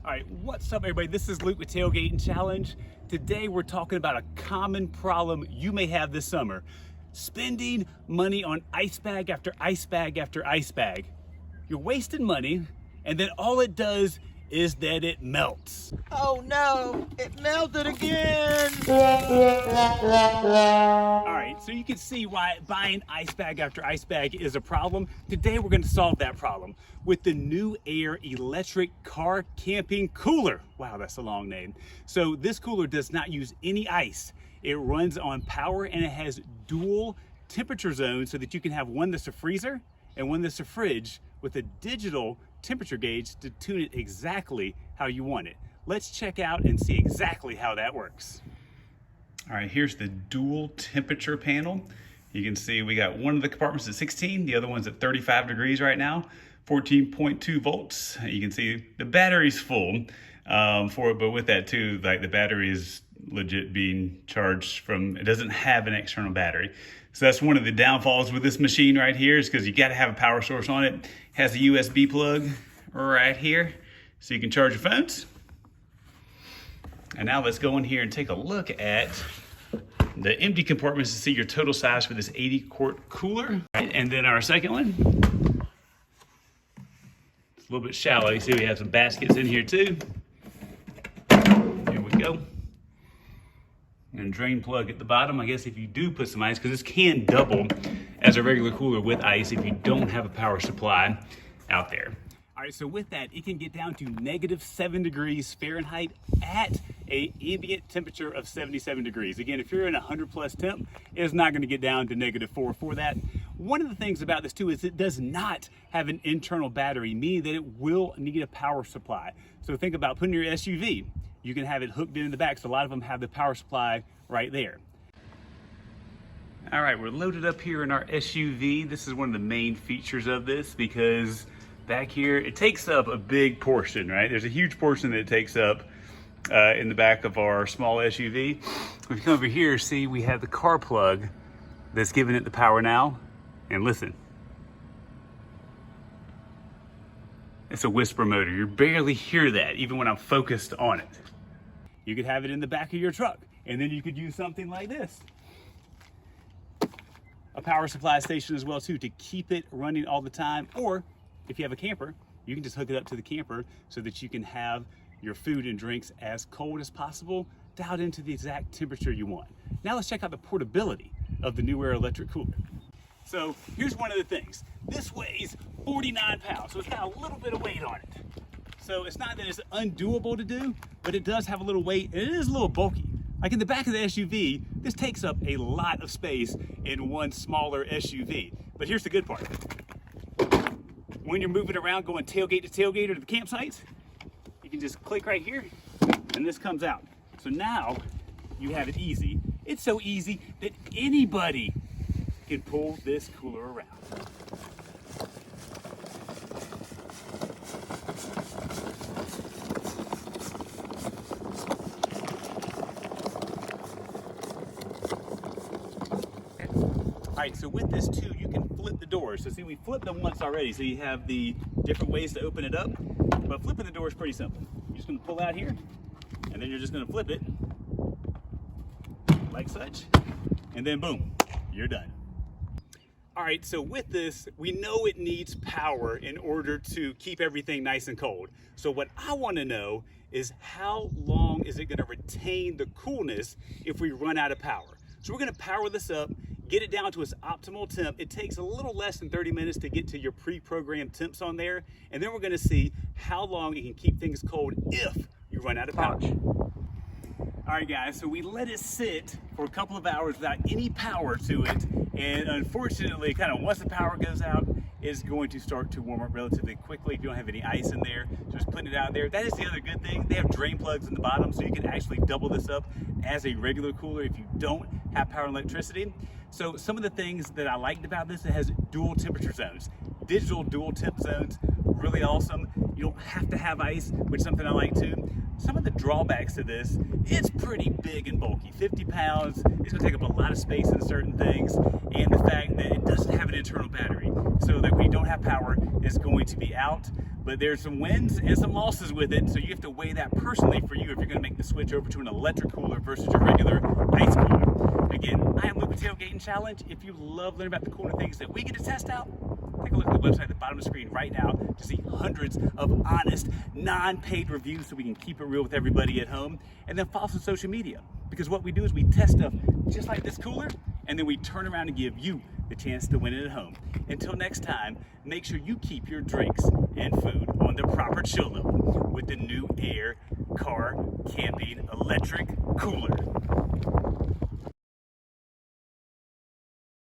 All right, what's up everybody? This is Luke with Tailgating Challenge. Today we're talking about a common problem you may have this summer. Spending money on ice bag after ice bag after ice bag. You're wasting money and then all it does is that it melts. Oh no, it melted again! All right, so you can see why buying ice bag after ice bag is a problem. Today we're gonna solve that problem with the NewAir electric car camping cooler. Wow, that's a long name. So this cooler does not use any ice. It runs on power and it has dual temperature zones so that you can have one that's a freezer and one that's a fridge with a digital temperature gauge to tune it exactly how you want it. Let's check out and see exactly how that works. All right, here's the dual temperature panel. You can see we got one of the compartments at 16, the other one's at 35 degrees right now, 14.2 volts. You can see the battery's full for it, but with that too, like the battery is legit being charged from, it doesn't have an external battery. So that's one of the downfalls with this machine right here is because you got to have a power source on it. It has a USB plug right here so you can charge your phones. And now let's go in here and take a look at the empty compartments to see your total size for this 80-quart cooler. And then our second one, it's a little bit shallow. You see we have some baskets in here too. Here we go. And a drain plug at the bottom, I guess if you do put some ice, because this can double as a regular cooler with ice if you don't have a power supply out there. All right, so with that, it can get down to -7 degrees Fahrenheit at an ambient temperature of 77 degrees. Again, if you're in 100+ temp, it's not gonna get down to -4 for that. One of the things about this too is it does not have an internal battery, meaning that it will need a power supply. So think about putting your SUV. You can have it hooked in the back, so a lot of them have the power supply right there. All right, we're loaded up here in our SUV. This is one of the main features of this because back here, it takes up a big portion, right? There's a huge portion that it takes up in the back of our small SUV. If you come over here, see we have the car plug that's giving it the power now. And listen, it's a whisper motor. You barely hear that, even when I'm focused on it. You could have it in the back of your truck, and then you could use something like this. A power supply station as well too, to keep it running all the time. Or if you have a camper, you can just hook it up to the camper so that you can have your food and drinks as cold as possible, dialed into the exact temperature you want. Now let's check out the portability of the NewAir electric cooler. So here's one of the things. This weighs 49 pounds, so it's got a little bit of weight on it. So it's not that it's undoable to do, but it does have a little weight and it is a little bulky. Like in the back of the SUV, this takes up a lot of space in one smaller SUV. But here's the good part. When you're moving around going tailgate to tailgate or to the campsites, you can just click right here and this comes out. So now you have it easy. It's so easy that anybody can pull this cooler around. All right, so with this too, you can flip the doors. So see, we flipped them once already, so you have the different ways to open it up, but flipping the door is pretty simple. You're just gonna pull out here, and then you're just gonna flip it, like such, and then boom, you're done. All right, so with this, we know it needs power in order to keep everything nice and cold. So what I wanna know is how long is it gonna retain the coolness if we run out of power? So we're gonna power this up, get it down to its optimal temp. It takes a little less than 30 minutes to get to your pre-programmed temps on there. And then we're gonna see how long it can keep things cold if you run out of power. All right guys, so we let it sit for a couple of hours without any power to it. And unfortunately, kind of once the power goes out, it's going to start to warm up relatively quickly if you don't have any ice in there. Just putting it out there. That is the other good thing. They have drain plugs in the bottom, so you can actually double this up as a regular cooler if you don't have power and electricity. So some of the things that I liked about this, it has dual temperature zones. Digital dual temp zones, really awesome. You don't have to have ice, which is something I like too. some of the drawbacks to this, it's pretty big and bulky. 50 pounds, it's gonna take up a lot of space in certain things, and the fact that it doesn't have an internal battery. So that when you don't have power, it's going to be out. But there's some wins and some losses with it, so you have to weigh that personally for you if you're gonna make the switch over to an electric cooler versus your regular ice cooler. Again, I am Luke with Tailgating Challenge. If you love learning about the cooler things that we get to test out, take a look at the website at the bottom of the screen right now to see hundreds of honest, non-paid reviews so we can keep it real with everybody at home. And then follow us on social media, because what we do is we test stuff just like this cooler, and then we turn around and give you the chance to win it at home. Until next time, make sure you keep your drinks and food on the proper chill level with the NewAir Car Camping Electric Cooler.